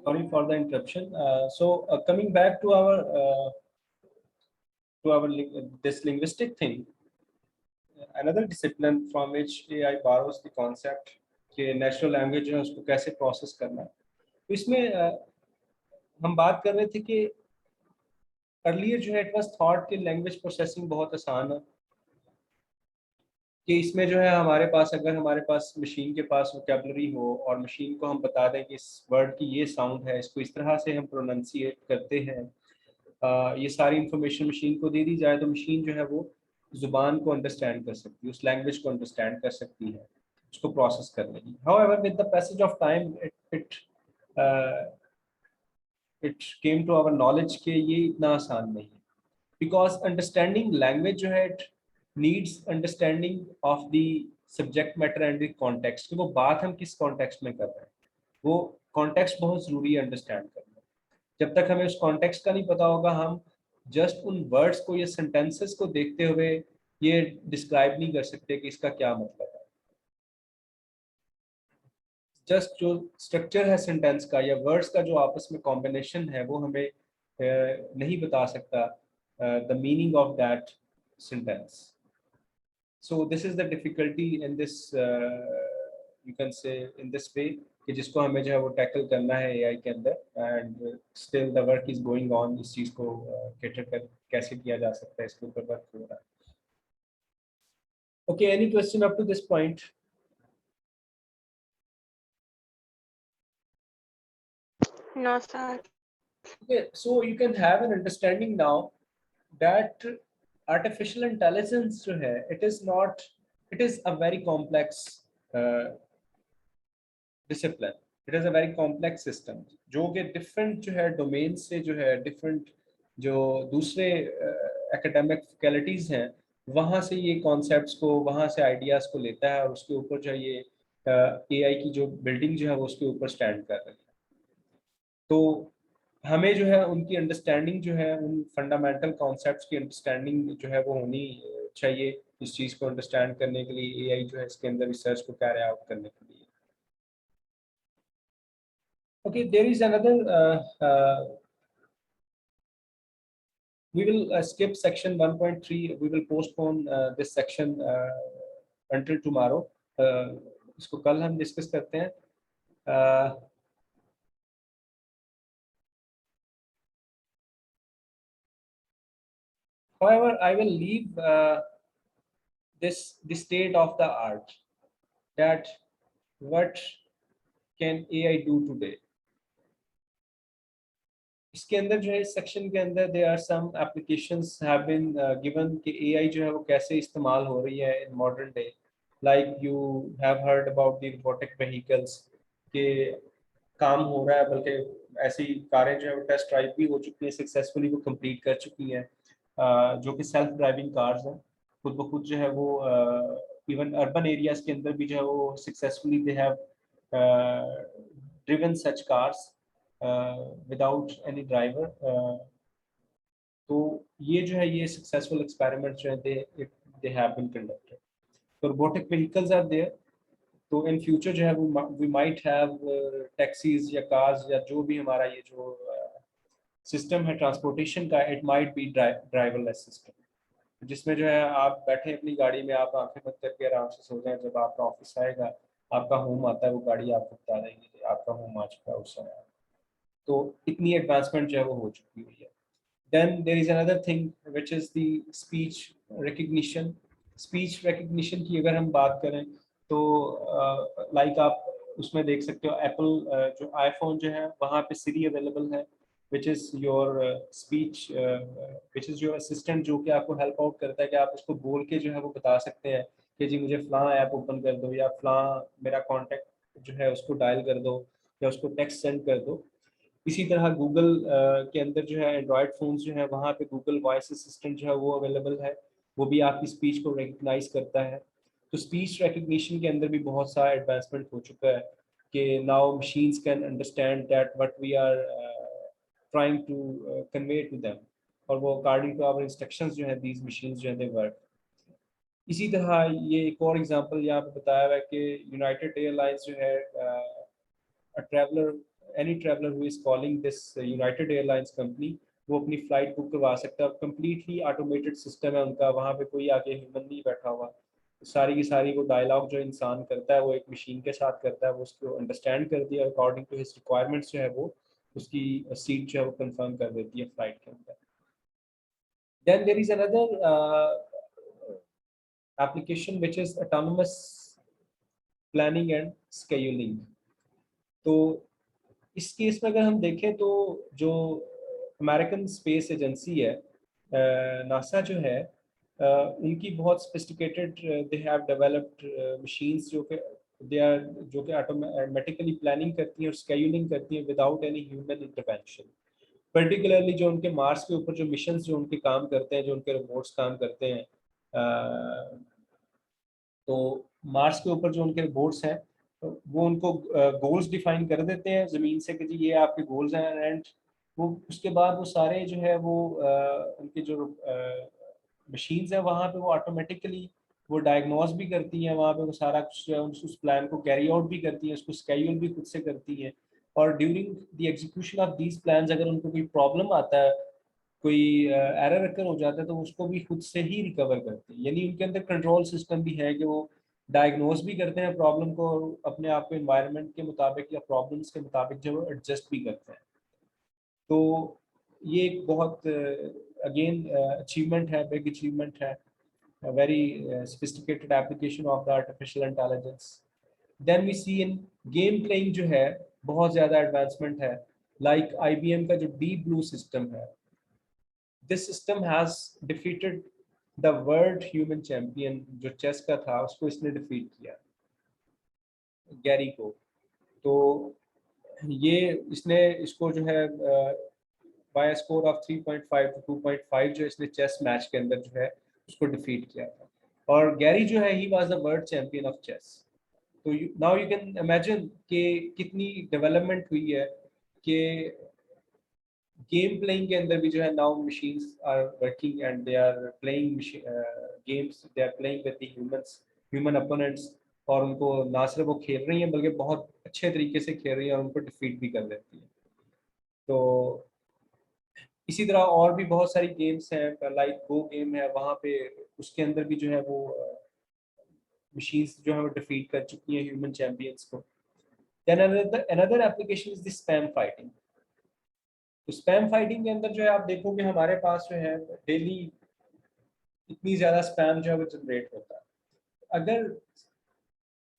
Sorry for the interruption. Coming back to our this linguistic thing, another discipline from which AI borrows the concept कि natural language है उसको कैसे process करना है। तो इसमें हम बात कर रहे थे कि अर्लियर जो है इट वाज थॉट कि लैंग्वेज प्रोसेसिंग बहुत आसान है, कि इसमें जो है हमारे पास अगर हमारे पास मशीन के पास वोकैबुलरी हो और मशीन को हम बता दें कि इस वर्ड की ये साउंड है, इसको इस तरह से हम प्रोनाउंसिएट करते हैं, ये सारी इंफॉर्मेशन मशीन को दे दी जाए तो मशीन जो है वो ज़ुबान को अंडरस्टैंड कर सकती है, उस लैंग्वेज को अंडरस्टैंड कर सकती है, उसको प्रोसेस कर लेगी। However with the passage of time it came to our knowledge कि ये इतना आसान नहीं है, बिकॉज अंडरस्टैंडिंग लैंग्वेज जो है it needs understanding of the subject matter and the context, कि वो बात हम किस कॉन्टेक्स्ट में कर रहे हैं, वो कॉन्टेक्स्ट बहुत ज़रूरी है अंडरस्टैंड करना। जब तक हमें उस कॉन्टेक्स्ट का नहीं पता होगा, हम जस्ट उन वर्ड्स को या सेंटेंसेस को देखते हुए ये डिस्क्राइब नहीं कर सकते कि इसका क्या मतलब है। जस्ट जो स्ट्रक्चर है सेंटेंस का या वर्ड्स का जो आपस में कॉम्बिनेशन है वो हमें नहीं बता सकता the meaning of that sentence. So this is the difficulty in this, you can say in this way, कि जिसको हमें जो है वो टैकल करना है एआई के अंदर, and still the work is going on. इस चीज़ को कैटर कर कैसे किया जा सकता है, इसके ऊपर वर्क हो रहा है। Okay, any question up to this point? No, sir. Okay, so you can have an understanding now that artificial intelligence जो है, it is a very complex discipline. It is a very complex system जो कि different जो है domain से जो है different जो दूसरे academic faculties हैं वहाँ से ये concepts को, वहाँ से ideas को लेता है और उसके ऊपर जो है ये AI की जो building जो है वो उसके ऊपर stand कर रही है। तो हमें जो है उनकी अंडरस्टैंडिंग जो है, उन फंडामेंटल कॉन्सेप्ट्स की अंडरस्टैंडिंग जो है वो होनी चाहिए इस चीज़ को अंडरस्टैंड करने के लिए, एआई जो है इसके अंदर रिसर्च को कैरी आउट करने के लिए। Okay, there is another, we will skip section 1.3. We will postpone this section until tomorrow. इसको कल हम डिस्कस करते हैं। However, I will leave the state of the art, that what can AI do today. इसके अंदर जो है इस सेक्शन के अंदर there are some applications have been given कि AI जो है वो कैसे इस्तेमाल हो रही है in modern day. Like you have heard about the robotic vehicles के काम हो रहा है, बल्कि ऐसी कारें जो है वो टेस्ट ड्राइव भी हो चुकी हैं, सक्सेसफुली वो कंप्लीट कर चुकी हैं, जो कि सेल्फ ड्राइविंग कार्स हैं। खुद ब खुद जो है वो इवन अर्बन एरियाज के अंदर भी जो है वो successfully they have driven such cars without any driver. तो ये जो है ये सक्सेसफुल एक्सपेरिमेंट्स जो है दे हैव बीन कंडक्टेड। तो रोबोटिक व्हीकल्स आर देयर। तो इन फ्यूचर जो है वो वी माइट हैव टैक्सीज या कार्स या जो भी हमारा ये जो सिस्टम है ट्रांसपोर्टेशन का, it might be driverless system, जिसमें जो है आप बैठे अपनी गाड़ी में, आप आंखें बंद करके आराम से सो जाए, जब आपका ऑफिस आएगा, आपका होम आता है, वो गाड़ी आपको बता देगी आपका होम आ चुका है उस समय। तो इतनी एडवांसमेंट जो है वो हो चुकी हुई है। Then there is another thing which is the speech recognition. Speech recognition की अगर हम बात करें तो लाइक आप उसमें देख सकते हो एप्पल जो आईफोन जो है वहाँ पे सिरी अवेलेबल है, which is your speech, which is your assistant, जो कि आपको हेल्प आउट करता है कि आप उसको बोल के जो है वो बता सकते हैं कि जी मुझे फ़लाँ ऐप ओपन कर दो, या फ़लाँ मेरा कॉन्टैक्ट जो है उसको डायल कर दो, या उसको टेक्स्ट सेंड कर दो। इसी तरह गूगल के अंदर जो है एंड्रॉयड फ़ोन्स जो है वहाँ पे गूगल वॉइस असिस्टेंट जो है वो अवेलेबल है, वो भी आपकी स्पीच को रिकग्नाइज करता है। तो स्पीच रिकग्निशन के अंदर भी बहुत सारा एडवांसमेंट हो चुका है कि now machines can understand that what we are trying to convey to them, और वो अकॉर्डिंग टू आवर इंस्ट्रक्शंस जो है दीज मशीन्स जो है दे वर्क। इसी तरह ये एक और एग्जांपल यहाँ पे बताया हुआ है कि यूनाइटेड एयरलाइंस जो है traveller any traveler who is calling this United Airlines company, वो अपनी फ्लाइट बुक करवा सकता है। कंप्लीटली ऑटोमेटेड सिस्टम है उनका, वहाँ पे कोई आगे ह्यूमन नहीं बैठा हुआ। सारी की सारी वो डायलॉग जो इंसान करता है वो एक मशीन के साथ करता है, वो उसको अंडरस्टैंड कर दिया अकॉर्डिंग टू हिज रिक्वायरमेंट्स जो है वो उसकी सीट जो है वो कंफर्म कर देती है फ्लाइट के अंदर। Then there is another application which is autonomous planning and scheduling। तो इस केस में अगर हम देखें तो जो अमेरिकन स्पेस एजेंसी है नासा जो है उनकी बहुत sophisticated they have developed machines जो कि ऑटोमेटिकली प्लानिंग करती हैं और स्केड्यूलिंग करती हैं without any human intervention. Particularly जो उनके मार्स के ऊपर जो मिशंस जो उनके काम करते हैं, जो उनके रोबोट्स काम करते हैं, तो मार्स के ऊपर जो उनके रोबोट्स हैं वो उनको गोल्स डिफाइन कर देते हैं ज़मीन से कि जी ये आपके गोल्स हैं, एंड वो उसके बाद वो सारे जो है वो उनके जो मशीन्स हैं वहाँ पे वो ऑटोमेटिकली वो डायग्नोस भी करती हैं, वहाँ पे वो सारा कुछ उस प्लान को कैरी आउट भी करती हैं, उसको स्केड्यूल भी खुद से करती हैं। और during the execution of these plans अगर उनको कोई प्रॉब्लम आता है, कोई एरर अकर हो जाता है, तो उसको भी खुद से ही रिकवर करते हैं। यानी उनके अंदर कंट्रोल सिस्टम भी है कि वो डायग्नोस भी करते हैं प्रॉब्लम को और अपने आप को एनवायरनमेंट के मुताबिक या प्रॉब्लम्स के मुताबिक जो है एडजस्ट भी करते हैं। तो ये एक बहुत अगेन अचीवमेंट है, बिग अचीवमेंट है, very sophisticated application of the artificial intelligence. Then we see in game playing जो है बहुत ज़्यादा एडवांसमेंट है, लाइक IBM का जो डीप ब्लू सिस्टम है, this system has defeated the world human champion जो चेस का था, उसको इसने डिफीट किया, गैरी को। तो ये इसने इसको जो है बाय स्कोर ऑफ 3.5 to 2.5 जो इसने चेस मैच के अंदर जो है उसको डिफीट किया था। और गैरी जो है ही was the world champion of chess. तो नाउ यू कैन इमेजिन कि कितनी डेवलपमेंट हुई है कि गेम प्लेइंग के अंदर भी जो है now machines are working and they are playing games, they are playing with the humans, human opponents, और उनको ना सिर्फ वो खेल रही हैं बल्कि बहुत अच्छे तरीके से खेल रही हैं और उनको डिफीट भी कर देती हैं। तो इसी तरह और भी बहुत सारी गेम्स हैं, लाइक गो गेम है, वहाँ पे उसके अंदर भी जो है वो मशीन्स जो है वो डिफीट कर चुकी हैं ह्यूमन चैंपियंस को। Then another application is the spam fighting. तो स्पैम फाइटिंग के अंदर जो है आप देखोगे हमारे पास जो है डेली इतनी ज़्यादा स्पैम जो है वो जनरेट होता है। अगर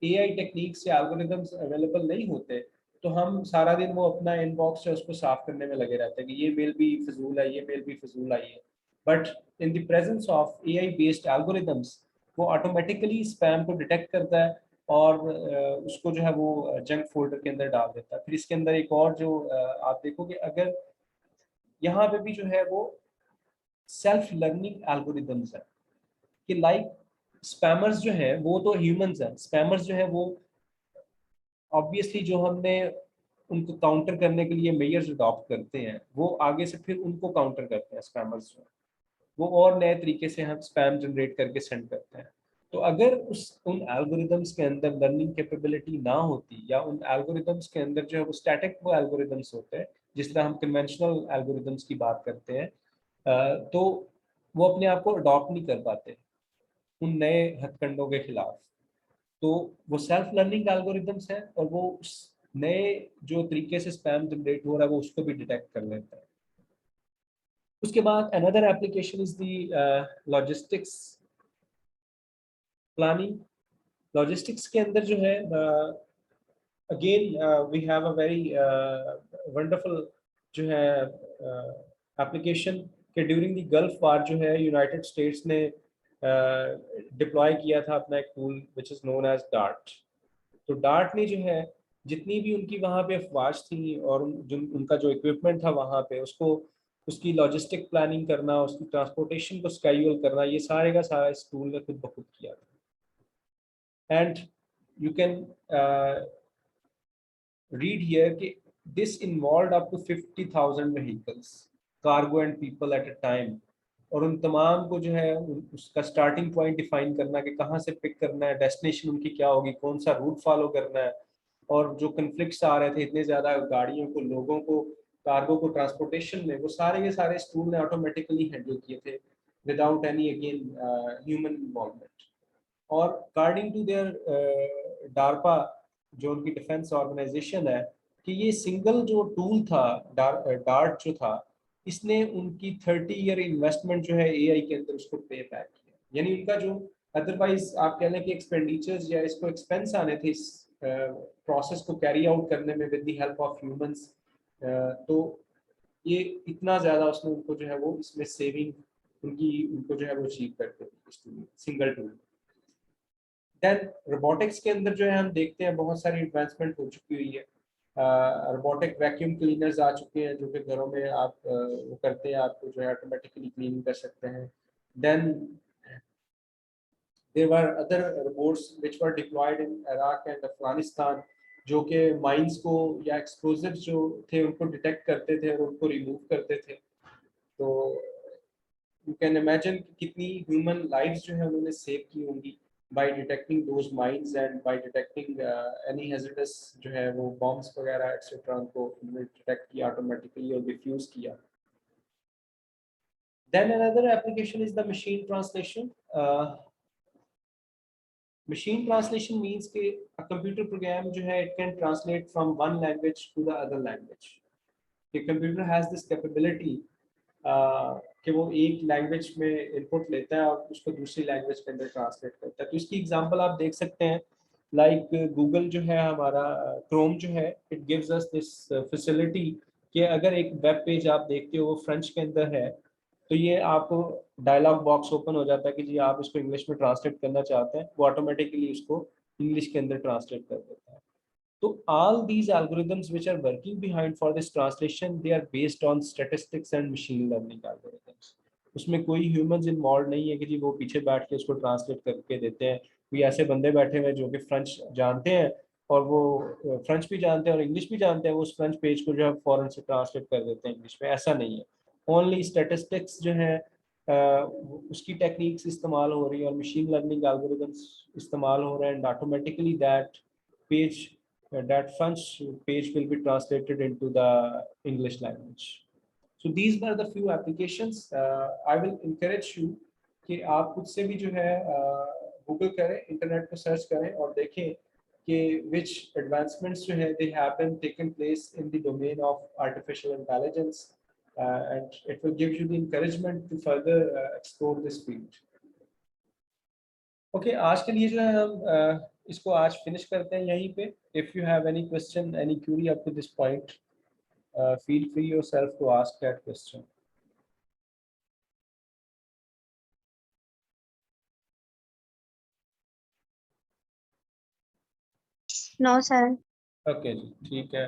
AI टेक्निक्स या एल्गोरिदम्स अवेलेबल नहीं होते तो हम सारा दिन वो अपना इनबॉक्स जो है उसको साफ करने में लगे रहते हैं कि ये मेल भी फजूल है, ये मेल भी फजूल आई है। But in the presence of AI based algorithms वो ऑटोमेटिकली स्पैम को डिटेक्ट करता है और उसको जो है वो जंक फोल्डर के अंदर डाल देता है। फिर इसके अंदर एक और जो आप देखोगे, अगर यहाँ पे भी जो है वो सेल्फ लर्निंग एल्गोरिदम्स है कि लाइक स्पैमर्स जो है वो तो ह्यूमंस हैं, स्पैमर्स जो है वो ऑब्वियसली जो हमने उनको काउंटर करने के लिए मेयर्स अडॉप्ट करते हैं वो आगे से फिर उनको काउंटर करते हैं स्पैमर्स जो, वो और नए तरीके से हम स्पैम जनरेट करके सेंड करते हैं। तो अगर उन एल्गोरिदम्स के अंदर लर्निंग कैपेबिलिटी ना होती या उन एल्गोरिदम्स के अंदर जो है वो स्टैटिक वो एल्गोरिदम्स होते हैं, जिस तरह हम कन्वेंशनल एल्गोरिदम्स की बात करते हैं, तो वो अपने आप को अडॉप्ट नहीं कर पाते उन नए हथकंडों के खिलाफ। तो वो सेल्फ लर्निंग एल्गोरिदम्स हैं और वो उस नए जो तरीके से स्पैम जनरेट हो रहा है वो उसको भी डिटेक्ट कर लेता है। उसके बाद another application is the logistics planning. Logistics के अंदर जो है again we have a very wonderful जो है एप्लीकेशन कि ड्यूरिंग द गल्फ वार जो है यूनाइटेड स्टेट्स ने डिप्लॉय किया था अपना एक tool which is known as DART. तो डार्ट ने जो है जितनी भी उनकी वहाँ पे अफवाज थी और जो उनका जो इक्विपमेंट था वहाँ पे उसको उसकी लॉजिस्टिक प्लानिंग करना, उसकी ट्रांसपोर्टेशन को स्केड्यूल करना, ये सारे का सारा इस टूल ने खुद ब खुद किया था। And you can read here कि this involved up to 50,000 vehicles, cargo and people at a time। और उन तमाम को जो है उसका स्टार्टिंग पॉइंट डिफाइन करना कि कहाँ से पिक करना है, डेस्टिनेशन उनकी क्या होगी, कौन सा रूट फॉलो करना है, और जो कन्फ्लिक्ट्स आ रहे थे इतने ज़्यादा गाड़ियों को, लोगों को, कार्गो को ट्रांसपोर्टेशन में, वो सारे के सारे इस टूल ने ऑटोमेटिकली हैंडल किए थे without any again human involvement. और अकॉर्डिंग टू देयर डारपा, जो उनकी डिफेंस ऑर्गेनाइजेशन है, कि ये सिंगल जो टूल था डार्ट जो था, इसने उनकी 30 ईयर इन्वेस्टमेंट जो है एआई के अंदर उसको पे बैक किया। यानी उनका जो अदरवाइज आप कह लें कि एक्सपेंडिचर्स या इसको एक्सपेंस आने थे इस प्रोसेस को कैरी आउट करने में with the help of humans, तो ये इतना ज़्यादा उसने उनको जो है वो इसमें सेविंग उनको जो है वो अचीव करते थे सिंगल टूल। देन रोबोटिक्स के अंदर जो है हम देखते हैं बहुत सारी एडवांसमेंट हो चुकी हुई है। रोबोटिक वैक्यूम क्लीनर्स आ चुके हैं जो कि घरों में आप वो करते हैं, आपको जो है ऑटोमेटिकली क्लीन कर सकते हैं। Then there were other robots which were deployed in Iraq and Afghanistan, जो कि माइंस को या एक्सप्लोजिव्स जो थे उनको डिटेक्ट करते थे और उनको रिमूव करते थे। तो यू कैन इमेजिन कितनी ह्यूमन लाइव्स जो है उन्होंने सेव की होंगी by detecting those mines and by detecting any hazardous जो है वो बॉम्ब्स वगैरह एक्सेट्रा उनको डिटेक्ट किया ऑटोमेटिकली और डिफ्यूज किया। Then another application is the machine translation. Machine translation means कि a computer program जो है it can translate from one language to the other language. The computer has this capability कि वो एक language में input लेता है और उसको दूसरी लैंग्वेज के अंदर ट्रांसलेट करता है। तो इसकी एग्जांपल आप देख सकते हैं, लाइक गूगल जो है हमारा, क्रोम जो है, it gives us this facility कि अगर एक वेब पेज आप देखते हो वो फ्रेंच के अंदर है, तो ये आपको डायलॉग बॉक्स ओपन हो जाता है कि जी आप इसको इंग्लिश में ट्रांसलेट करना चाहते हैं, वो ऑटोमेटिकली उसको इंग्लिश के अंदर ट्रांसलेट कर देता है। So all these algorithms which are working behind for this translation, they are based on statistics and machine learning algorithms. उसमें कोई ह्यूमंस इन्वॉल्व नहीं है कि जी वो पीछे बैठ के उसको ट्रांसलेट करके देते हैं। कोई ऐसे बंदे बैठे हुए हैं जो कि फ्रेंच जानते हैं और वो फ्रेंच भी जानते हैं और इंग्लिश भी जानते हैं, वो उस फ्रेंच पेज को जो है फॉरन से ट्रांसलेट कर देते हैं इंग्लिश में, ऐसा नहीं है। ओनली स्टेटिस्टिक्स जो है उसकी टेक्निक्स इस्तेमाल हो रही है और मशीन लर्निंग एल्गोरिथम्स इस्तेमाल हो रहे हैं, and automatically that page, that French page will be translated into the English language. So these were the few applications. I will encourage you कि आप खुद से भी जो है गूगल करें, इंटरनेट पर सर्च करें और देखें कि which advancements जो है they have been taken place in the domain of artificial intelligence, and it will give you the encouragement to further explore this field. Okay आज के लिए जो है हम इसको आज फिनिश करते हैं यहीं पे। If you have any question, any query up to this point, feel free yourself to ask that question. No, sir. Okay जी, ठीक है।